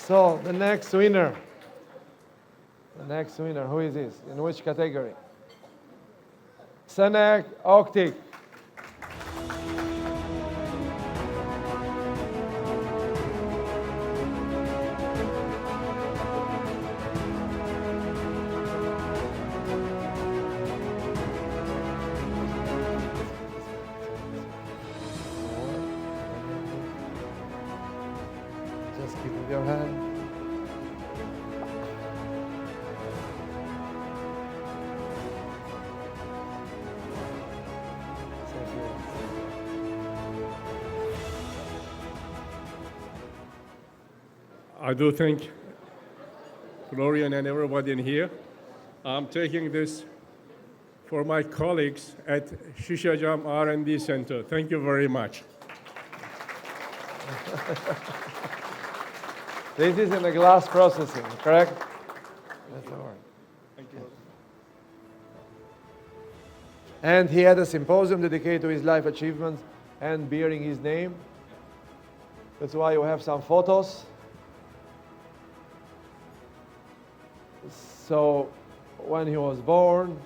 So the next winner, who is this? In which category? Sener Oktik. Just keep with your hand. I do thank Florian and everybody in here. I'm taking this for my colleagues at Sisecam R&D Center. Thank you very much. This is in the glass processing, correct? That's the word. Thank you. And he had a symposium dedicated to his life achievements and bearing his name. That's why you have some photos. So when he was born,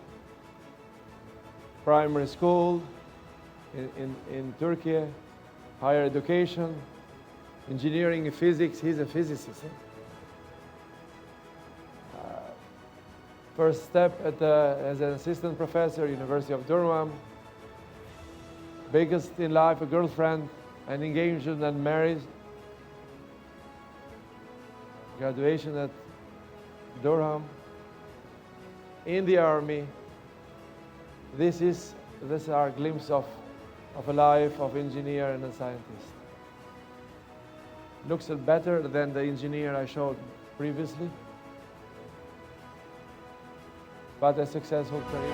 primary school in Turkey, higher education, engineering and physics, he's a physicist. First step as an assistant professor, University of Durham. Biggest in life, a girlfriend, an engagement and marriage. Graduation at Durham. In the army. This is our glimpse of a life of engineer and a scientist. Looks better than the engineer I showed previously, but a successful career.